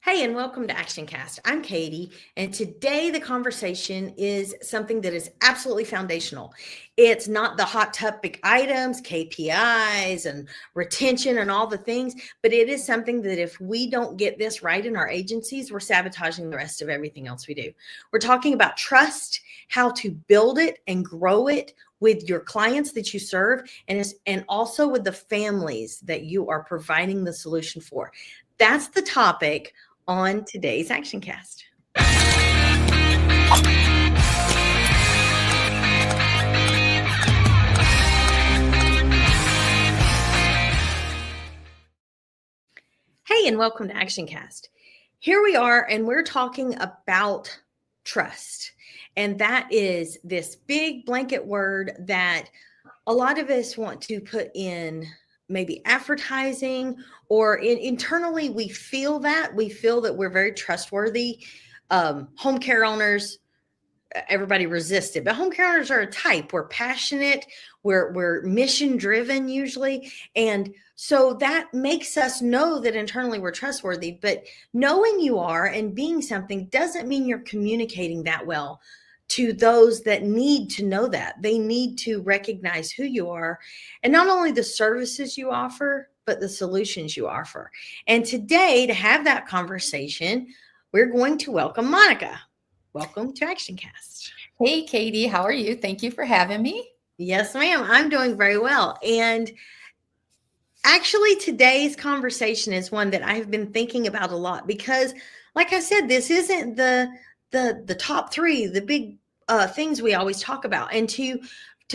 Hey, and welcome to ActionCast. I'm Katie, and today the conversation is something that is absolutely foundational. It's not the hot topic items, KPIs, and retention and all the things, but it is something that if we don't get this right in our agencies, we're sabotaging the rest of everything else we do. We're talking about trust, how to build it and grow it with your clients that you serve, and also with the families that you are providing the solution for. That's the topic on today's ActionCast. Hey, and welcome to ActionCast. Here we are, and we're talking about trust. And that is this big blanket word that a lot of us want to put in maybe advertising or internally we feel that we're very trustworthy. Home care owners, everybody resists it, but home care owners are a type. We're passionate, we're mission driven usually, and so that makes us know that internally we're trustworthy. But knowing you are and being something doesn't mean you're communicating that well to those that need to know that. They need to recognize who you are and not only the services you offer, but the solutions you offer. And today, to have that conversation, we're going to welcome Monica. Welcome to ActionCast. Hey, Katie, how are you? Thank you for having me. Yes, ma'am. I'm doing very well. And actually, today's conversation is one that I've been thinking about a lot because, like I said, this isn't the top three, the big things we always talk about. And to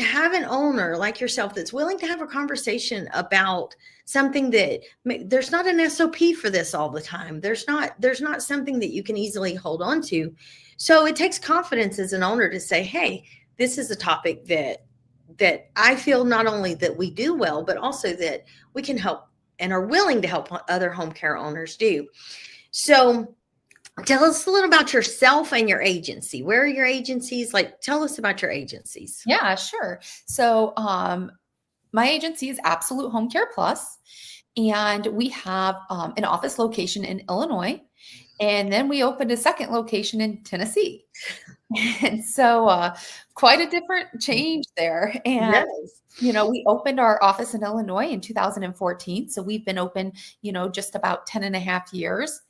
have an owner like yourself that's willing to have a conversation about something that there's not an SOP for this all the time. There's not something that you can easily hold on to. So it takes confidence as an owner to say, hey, this is a topic that I feel not only that we do well, but also that we can help and are willing to help other home care owners do. So tell us a little about yourself and your agency. Where are your agencies? Like, tell us about your agencies. Yeah, sure. So my agency is Absolute Home Care Plus, and we have an office location in Illinois, and then we opened a second location in Tennessee. And so quite a different change there. And Yes. we opened our office in Illinois in 2014. So we've been open, just about 10 and a half years.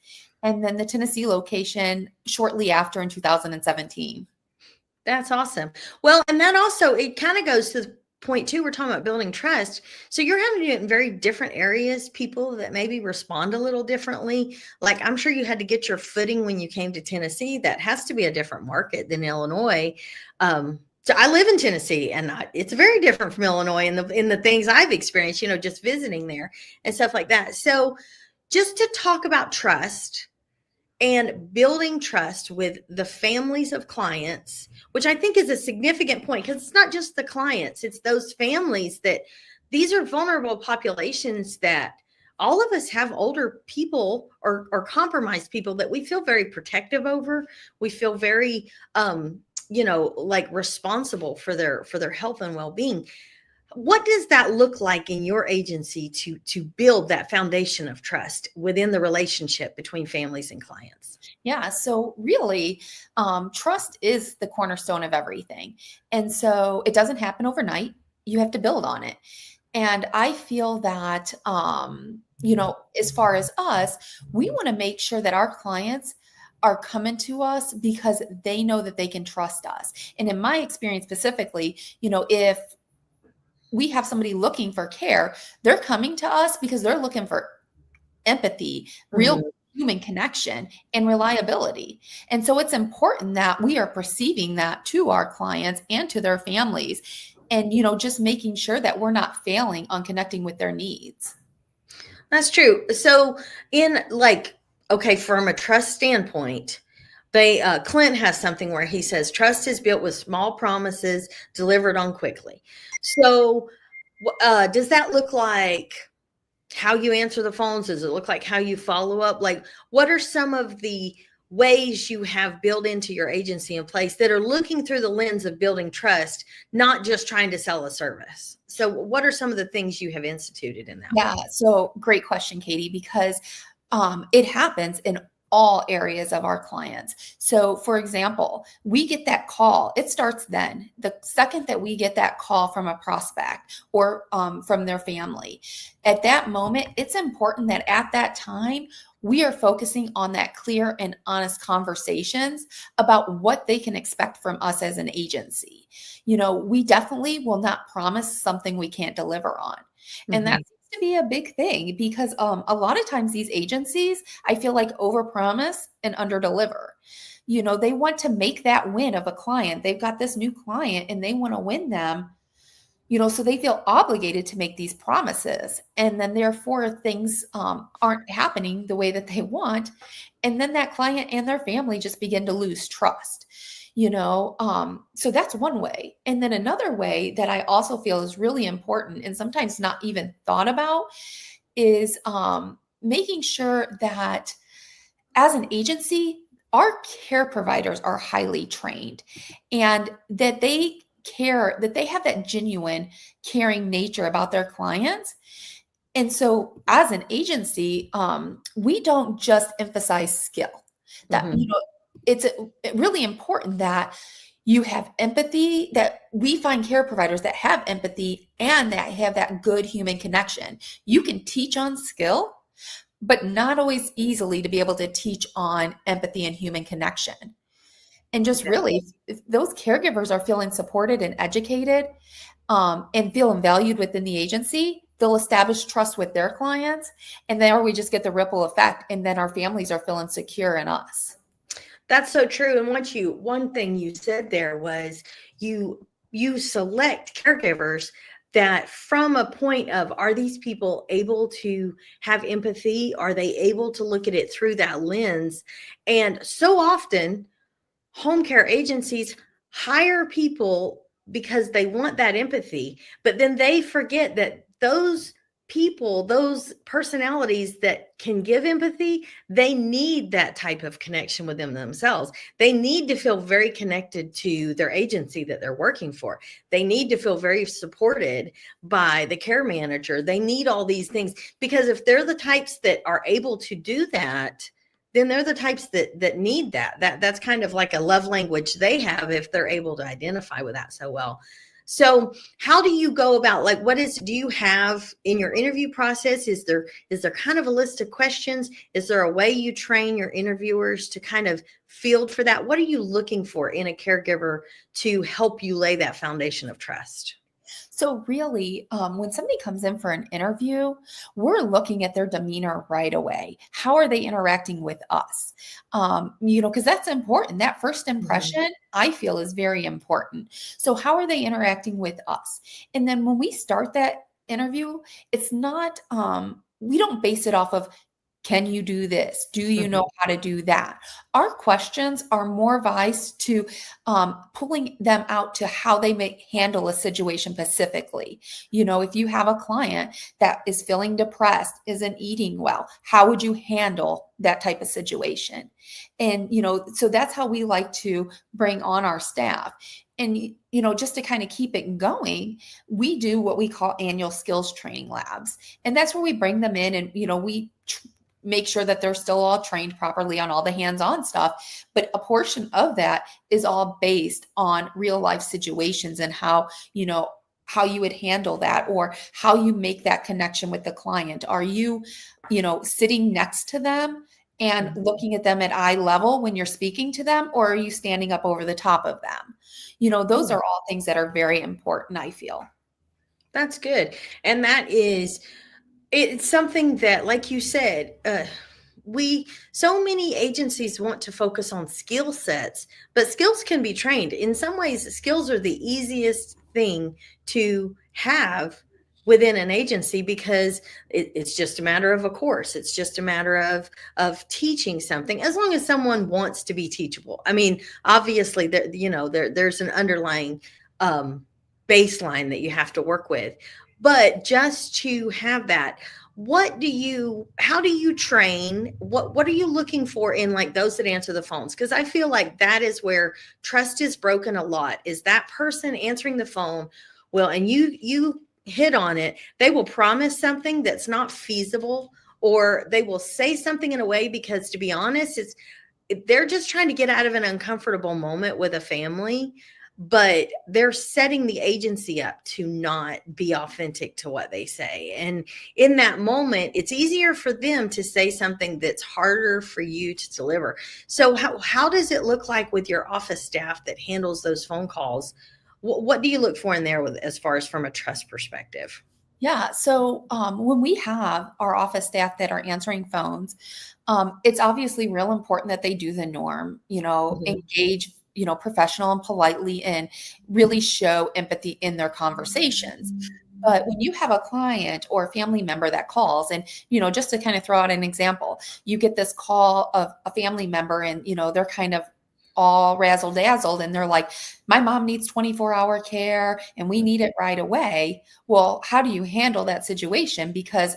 And then the Tennessee location shortly after in 2017. That's awesome. Well, and that also, it kind of goes to the point too, we're talking about building trust. So you're having to do it in very different areas, people that maybe respond a little differently. Like I'm sure you had to get your footing when you came to Tennessee. That has to be a different market than Illinois. So I live in Tennessee, and it's very different from Illinois in the things I've experienced, just visiting there and stuff like that. So just to talk about trust and building trust with the families of clients, which I think is a significant point because it's not just the clients, it's those families that these are vulnerable populations that all of us have older people or compromised people that we feel very protective over. We feel very, like responsible for their health and well-being. What does that look like in your agency to build that foundation of trust within the relationship between families and clients? Yeah. So really, trust is the cornerstone of everything. And so it doesn't happen overnight. You have to build on it. And I feel that, as far as us, we want to make sure that our clients are coming to us because they know that they can trust us. And in my experience specifically, if we have somebody looking for care, they're coming to us because they're looking for empathy, real human connection, and reliability. And so it's important that we are perceiving that to our clients and to their families and, just making sure that we're not failing on connecting with their needs. That's true. So from a trust standpoint, Clint has something where he says trust is built with small promises delivered on quickly. So does that look like how you answer the phones? Does it look like how you follow up? Like, what are some of the ways you have built into your agency in place that are looking through the lens of building trust, not just trying to sell a service? So what are some of the things you have instituted in that? Yeah. So great question, Katie, because it happens in all areas of our clients. So for example, we get that call, it starts then. The second that we get that call from a prospect or from their family, at that moment, it's important that at that time, we are focusing on that clear and honest conversations about what they can expect from us as an agency. We definitely will not promise something we can't deliver on. And that seems to be a big thing because a lot of times these agencies, I feel like overpromise and underdeliver. They want to make that win of a client. They've got this new client and they want to win them, so they feel obligated to make these promises. And then therefore things aren't happening the way that they want. And then that client and their family just begin to lose trust. So that's one way. And then another way that I also feel is really important and sometimes not even thought about is making sure that as an agency, our care providers are highly trained and that they care, that they have that genuine caring nature about their clients. And so as an agency, we don't just emphasize skill. That, it's really important that you have empathy, that we find care providers that have empathy and that have that good human connection. You can teach on skill, but not always easily to be able to teach on empathy and human connection. And just really, if those caregivers are feeling supported and educated and feeling valued within the agency, they'll establish trust with their clients. And there we just get the ripple effect. And then our families are feeling secure in us. That's so true. And one thing you said there was you select caregivers that from a point of, are these people able to have empathy? Are they able to look at it through that lens? And so often home care agencies hire people because they want that empathy, but then they forget that those people, those personalities that can give empathy, they need that type of connection with them themselves. They need to feel very connected to their agency that they're working for. They need to feel very supported by the care manager. They need all these things because if they're the types that are able to do that, then they're the types that need that. That's kind of like a love language they have if they're able to identify with that so well. So how do you go about, do you have in your interview process, is there kind of a list of questions? Is there a way you train your interviewers to kind of field for that? What are you looking for in a caregiver to help you lay that foundation of trust? So really, when somebody comes in for an interview, we're looking at their demeanor right away. How are they interacting with us? Because that's important. That first impression, I feel, is very important. So how are they interacting with us? And then when we start that interview, it's not, we don't base it off of, can you do this? Do you know how to do that? Our questions are more vice to pulling them out to how they may handle a situation specifically. If you have a client that is feeling depressed, isn't eating well, how would you handle that type of situation? And, so that's how we like to bring on our staff. And, just to kind of keep it going, we do what we call annual skills training labs. And that's where we bring them in and, we make sure that they're still all trained properly on all the hands-on stuff. But a portion of that is all based on real life situations and how you would handle that or how you make that connection with the client. Are you, sitting next to them and looking at them at eye level when you're speaking to them, or are you standing up over the top of them? Those are all things that are very important, I feel. That's good. And it's something that, like you said, so many agencies want to focus on skill sets, but skills can be trained. In some ways, skills are the easiest thing to have within an agency because it's just a matter of a course. It's just a matter of teaching something, as long as someone wants to be teachable. I mean, obviously, there's an underlying baseline that you have to work with. But just to have that, how do you train? What are you looking for in those that answer the phones? Because I feel like that is where trust is broken a lot, is that person answering the phone. Well, and you hit on it. They will promise something that's not feasible, or they will say something in a way because, to be honest, they're just trying to get out of an uncomfortable moment with a family, but they're setting the agency up to not be authentic to what they say. And in that moment, it's easier for them to say something that's harder for you to deliver. So how does it look like with your office staff that handles those phone calls? What do you look for in there as far as from a trust perspective? Yeah. So when we have our office staff that are answering phones, it's obviously real important that they do the norm, Mhm. engage, professional and politely, and really show empathy in their conversations. But when you have a client or a family member that calls, and, just to kind of throw out an example, you get this call of a family member and, they're kind of all razzle dazzled and they're like, my mom needs 24-hour care and we need it right away. Well, how do you handle that situation? Because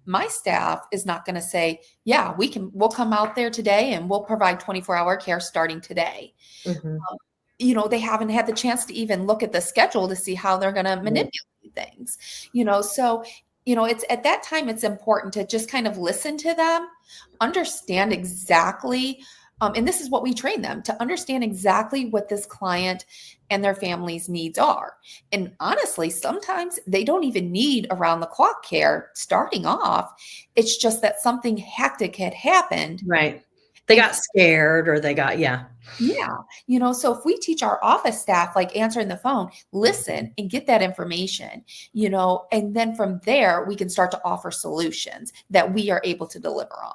my staff is not going to say, yeah, we'll come out there today and we'll provide 24-hour care starting today. Mhm. They haven't had the chance to even look at the schedule to see how they're going to Right. manipulate things, so, it's at that time, it's important to just kind of listen to them, understand exactly, and this is what we train them to understand exactly what this client and their family's needs are. And honestly, sometimes they don't even need around the clock care starting off. It's just that something hectic had happened. Right. They And got scared or they got, yeah. yeah, so if we teach our office staff, like answering the phone, listen and get that information, and then from there, we can start to offer solutions that we are able to deliver on.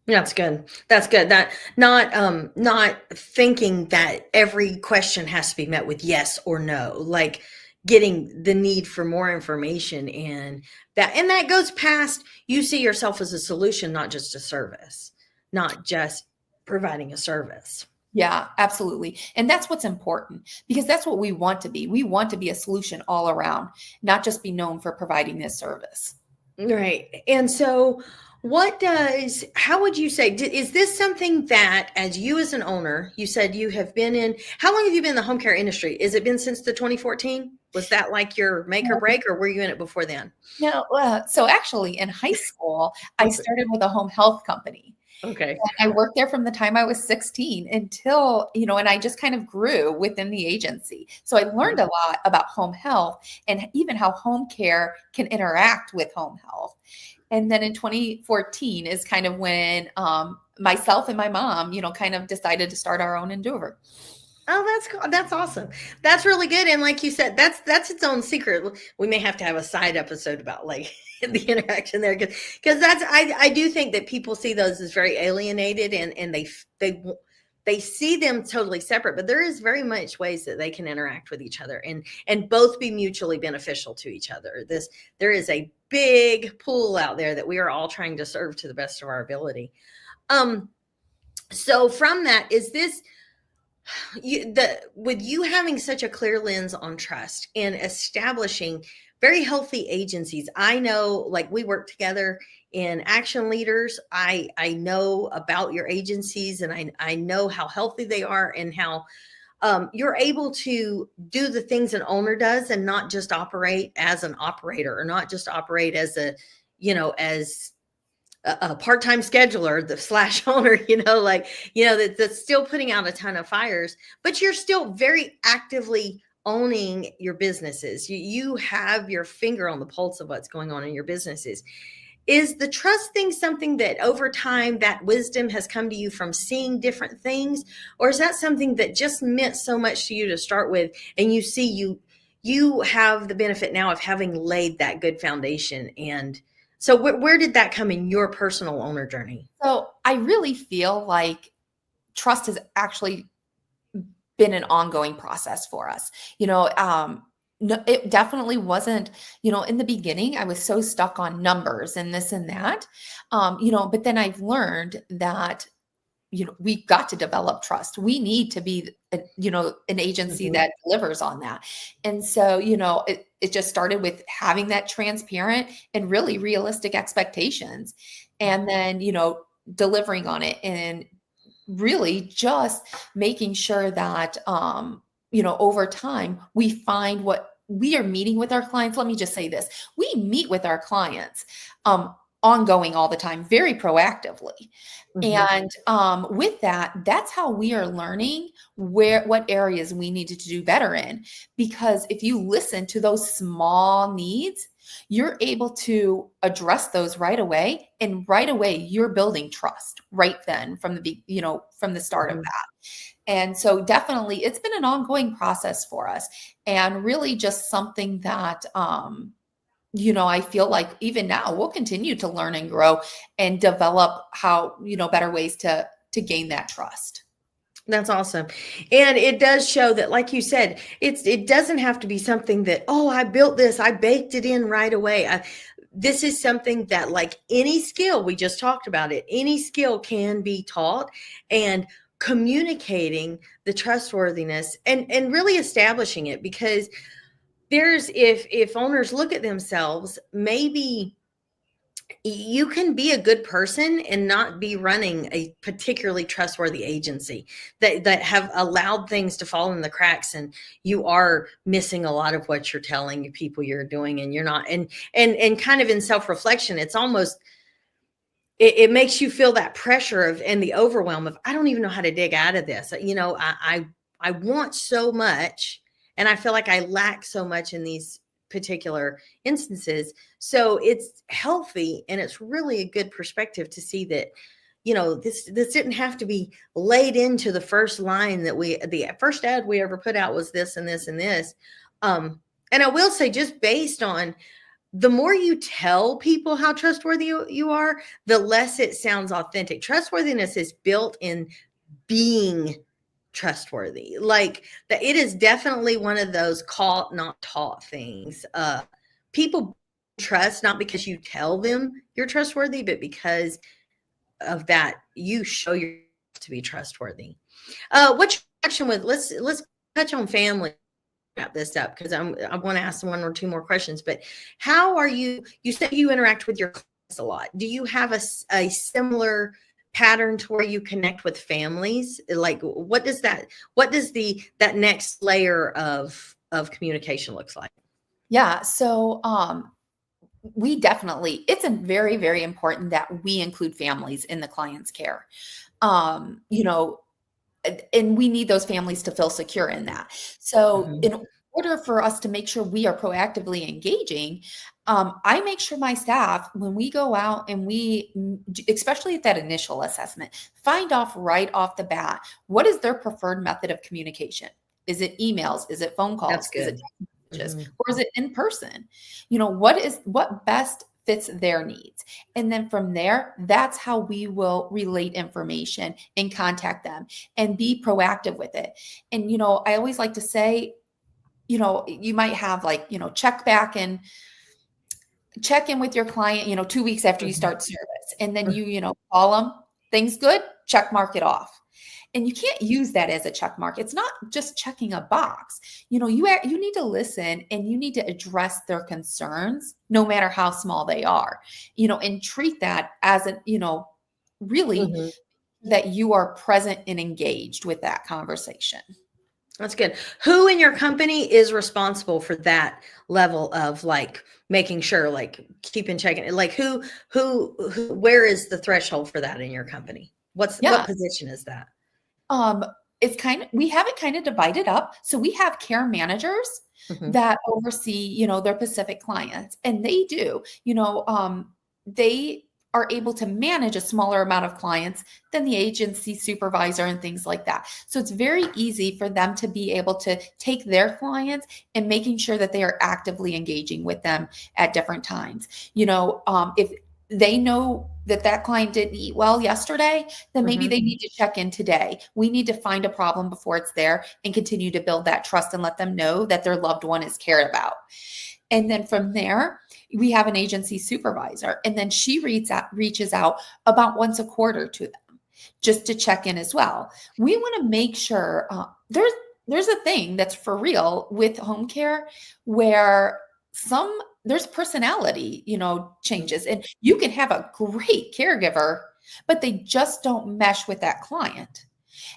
That's good. That's good. That not thinking that every question has to be met with yes or no, like getting the need for more information, and that goes past you see yourself as a solution, not just a service, not just providing a service. Yeah, absolutely. And that's what's important because that's what we want to be. We want to be a solution all around, not just be known for providing this service. Right. And so how would you say, is this something that, as you as an owner, you said you have been in, how long have you been in the home care industry? Has it been since the 2014? Was that like your make or break, or were you in it before then? No, so actually in high school, I started with a home health company. Okay. I worked there from the time I was 16 until, and I just kind of grew within the agency. So I learned a lot about home health and even how home care can interact with home health. And then in 2014 is kind of when myself and my mom, kind of decided to start our own endeavor. Oh, that's cool. That's awesome. That's really good. And like you said, that's its own secret. We may have to have a side episode about like the interaction there, because I do think that people see those as very alienated, and they see them totally separate, but there is very much ways that they can interact with each other and both be mutually beneficial to each other. There is a big pool out there that we are all trying to serve to the best of our ability. So from that, is this with you having such a clear lens on trust and establishing very healthy agencies? I know, like, we work together in Action Leaders. I know about your agencies, and I know how healthy they are, and how you're able to do the things an owner does and not just operate as an operator, or not just operate as as a part-time scheduler, the slash owner, that's still putting out a ton of fires, but you're still very actively owning your businesses. You have your finger on the pulse of what's going on in your businesses. Is the trust thing something that over time, that wisdom has come to you from seeing different things? Or is that something that just meant so much to you to start with, and you have the benefit now of having laid that good foundation? And so where did that come in your personal owner journey? So I really feel like trust has actually been an ongoing process for us. No, it definitely wasn't, in the beginning, I was so stuck on numbers and this and that. But then I've learned that, we've got to develop trust. We need to be, an agency Mhm. that delivers on that. And so, it just started with having that transparent and really realistic expectations. And then, delivering on it, and really just making sure that, over time we find what we are meeting with our clients. Let me just say this. We meet with our clients ongoing all the time, very proactively. Mhm. And with that, that's how we are learning what areas we needed to do better in. Because if you listen to those small needs, you're able to address those right away. And right away, you're building trust right then from from the start of Mhm. that. And so definitely it's been an ongoing process for us, and really just something that I feel like even now we'll continue to learn and grow and develop how, better ways to gain that trust. That's awesome. And it does show that, like you said, it doesn't have to be something that, oh, I built this, I baked it in right away. This is something that, like any skill, we just talked about it, any skill can be taught, and communicating the trustworthiness and really establishing it, because there's, if owners look at themselves, maybe you can be a good person and not be running a particularly trustworthy agency that have allowed things to fall in the cracks, and you are missing a lot of what you're telling people you're doing, and you're not, and kind of in self-reflection, it's almost, it makes you feel that pressure of, and the overwhelm of, I don't even know how to dig out of this. I want so much, and I feel like I lack so much in these particular instances. So it's healthy, and it's really a good perspective to see that, this didn't have to be laid into the first line, that the first ad we ever put out was this and this and this. And I will say, just based on, the more you tell people how trustworthy you are, the less it sounds authentic. Trustworthiness is built in being trustworthy. Like that, it is definitely one of those caught, not taught things. People trust not because you tell them you're trustworthy, but because of that, you show yourself to be trustworthy. What's your action with? Let's touch on family, wrap this up, because I want to ask one or two more questions. But how are you said you interact with your clients a lot. Do you have a similar pattern to where you connect with families? Like, what does that next layer of communication looks like? Yeah. So we definitely, it's a very, very important that we include families in the client's care. Um, you know, and we need those families to feel secure in that. So Mhm. in order for us to make sure we are proactively engaging, I make sure my staff, when we go out and especially at that initial assessment, find off right off the bat, what is their preferred method of communication? Is it emails? Is it phone That's calls? Is it good. text messages? Mhm. Or is it in person? What best fits their needs? And then from there, that's how we will relate information and contact them and be proactive with it. And, I always like to say, you might have like, check in with your client, 2 weeks after you Mhm. start service. And then call them, things good, check mark it off. And you can't use that as a check mark. It's not just checking a box. You need to listen and you need to address their concerns, no matter how small they are, and treat that as really Mhm. that you are present and engaged with that conversation. That's good. Who in your company is responsible for that level of, like, making sure, like, keeping checking, like, where is the threshold for that in your company? What Yeah. position is that? Um, we have it kind of divided up. So we have care managers Mhm. that oversee, their Pacific clients, and they are able to manage a smaller amount of clients than the agency supervisor and things like that. So it's very easy for them to be able to take their clients and making sure that they are actively engaging with them at different times. If they know that client didn't eat well yesterday, then maybe Mhm. they need to check in today. We need to find a problem before it's there and continue to build that trust and let them know that their loved one is cared about. And then from there, we have an agency supervisor, and then she reaches out about once a quarter to them just to check in as well. We want to make sure there's a thing that's for real with home care where there's personality, changes, and you can have a great caregiver, but they just don't mesh with that client.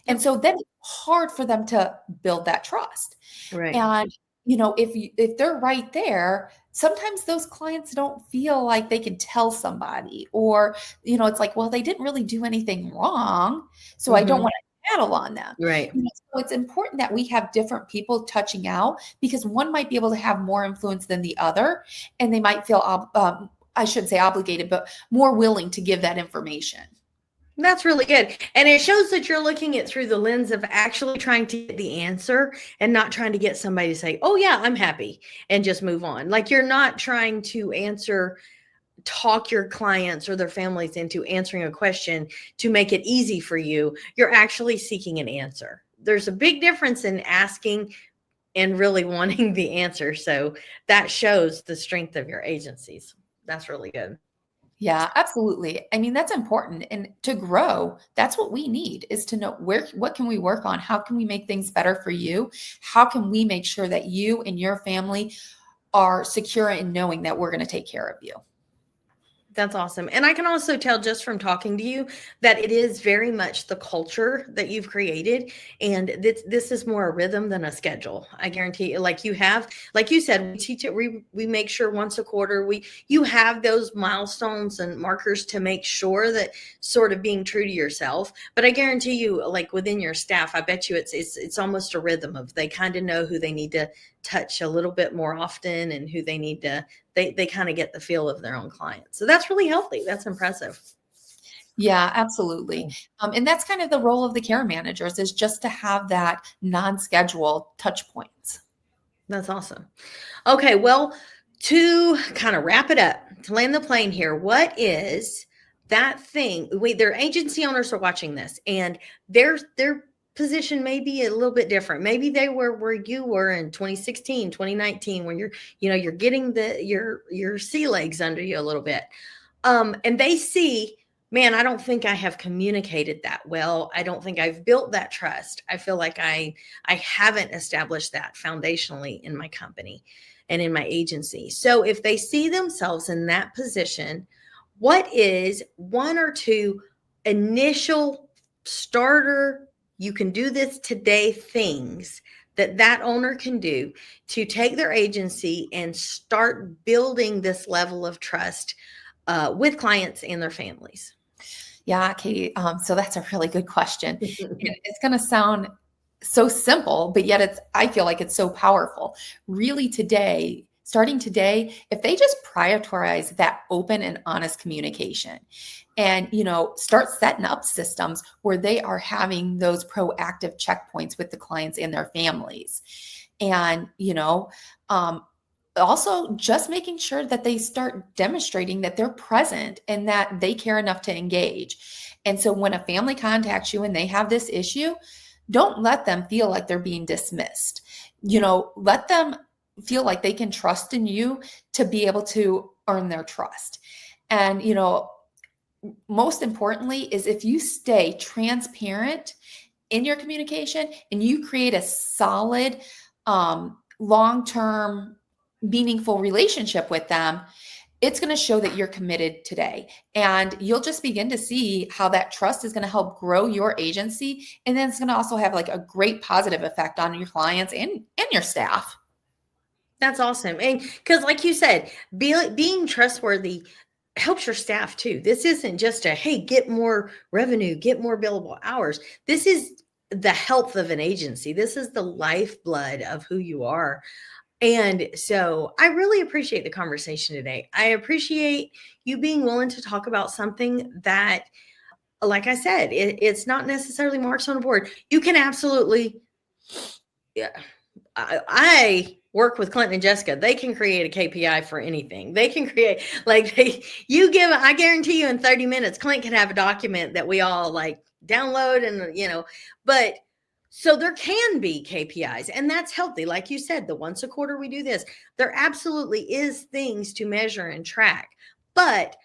And Yep. so then it's hard for them to build that trust. Right. And if they're right there, sometimes those clients don't feel like they can tell somebody, or, it's like, well, they didn't really do anything wrong, so I don't Hmm. want to tattle on them. Right. So it's important that we have different people touching out, because one might be able to have more influence than the other, and they might feel, I shouldn't say obligated, but more willing to give that information. That's really good. And it shows that you're looking at through the lens of actually trying to get the answer and not trying to get somebody to say, oh, yeah, I'm happy and just move on. Like you're not trying to talk your clients or their families into answering a question to make it easy for you. You're actually seeking an answer. There's a big difference in asking and really wanting the answer. So that shows the strength of your agencies. That's really good. Yeah, absolutely. I mean, that's important. And to grow, that's what we need, is to know what can we work on? How can we make things better for you? How can we make sure that you and your family are secure in knowing that we're going to take care of you? That's awesome. And I can also tell just from talking to you that it is very much the culture that you've created. And this is more a rhythm than a schedule. I guarantee you, like you have, like you said, we teach it, we make sure once a quarter, you have those milestones and markers to make sure that sort of being true to yourself. But I guarantee you, like within your staff, I bet you it's almost a rhythm of they kind of know who they need to touch a little bit more often and who they need to they kind of get the feel of their own clients. So that's really healthy. That's impressive. Yeah, absolutely. And that's kind of the role of the care managers, is just to have that non-schedule touch points. That's awesome. Okay, well, to kind of wrap it up, to land the plane here, what is that thing? Their agency owners are watching this, and their position may be a little bit different. Maybe they were where you were in 2016, 2019, when you're getting your sea legs under you a little bit. And they see, man, I don't think I have communicated that well. I don't think I've built that trust. I feel like I haven't established that foundationally in my company and in my agency. So if they see themselves in that position, what is one or two initial starter, you can do this today things that owner can do to take their agency and start building this level of trust with clients and their families? Yeah, Katie. So that's a really good question. And it's going to sound so simple, but yet I feel like it's so powerful. Really starting today, if they just prioritize that open and honest communication, and, start setting up systems where they are having those proactive checkpoints with the clients and their families. And, also just making sure that they start demonstrating that they're present and that they care enough to engage. And so when a family contacts you and they have this issue, don't let them feel like they're being dismissed. Let them feel like they can trust in you to be able to earn their trust. And, most importantly is if you stay transparent in your communication and you create a solid, long-term, meaningful relationship with them, it's going to show that you're committed today. And you'll just begin to see how that trust is going to help grow your agency. And then it's going to also have like a great positive effect on your clients and your staff. That's awesome. And because like you said, being trustworthy helps your staff too. This isn't just hey, get more revenue, get more billable hours. This is the health of an agency. This is the lifeblood of who you are. And so I really appreciate the conversation today. I appreciate you being willing to talk about something that, like I said, it's not necessarily marks on a board. You can absolutely, yeah. I work with Clinton and Jessica. They can create a KPI for anything. They can create I guarantee you in 30 minutes, Clint can have a document that we all like download and, but so there can be KPIs and that's healthy. Like you said, the once a quarter we do this, there absolutely is things to measure and track, but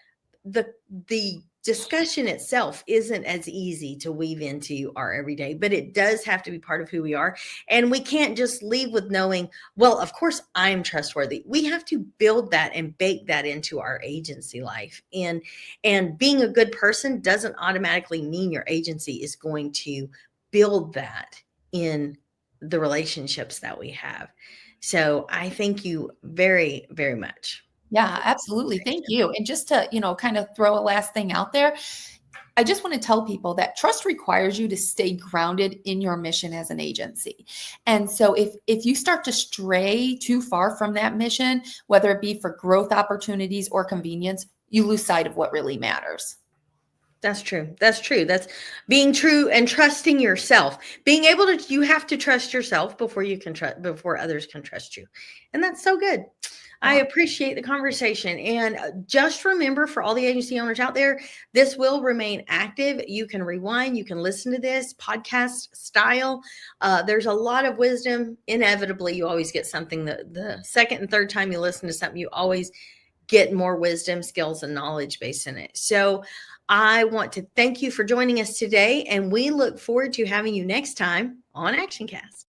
the discussion itself isn't as easy to weave into our everyday, but it does have to be part of who we are. And we can't just leave with knowing, well, of course I'm trustworthy. We have to build that and bake that into our agency life. And being a good person doesn't automatically mean your agency is going to build that in the relationships that we have. So I thank you very, very much. Yeah, absolutely. Thank you. And just to, kind of throw a last thing out there, I just want to tell people that trust requires you to stay grounded in your mission as an agency. And so if you start to stray too far from that mission, whether it be for growth opportunities or convenience, you lose sight of what really matters. That's true. That's true. That's being true and trusting yourself. Being able to, you have to trust yourself before you can trust, before others can trust you. And that's so good. I Yeah. appreciate the conversation. And just remember, for all the agency owners out there, this will remain active. You can rewind, you can listen to this podcast style. There's a lot of wisdom. Inevitably, you always get something that the second and third time you listen to something, you always get more wisdom, skills, and knowledge based in it. So I want to thank you for joining us today, and we look forward to having you next time on ActionCast.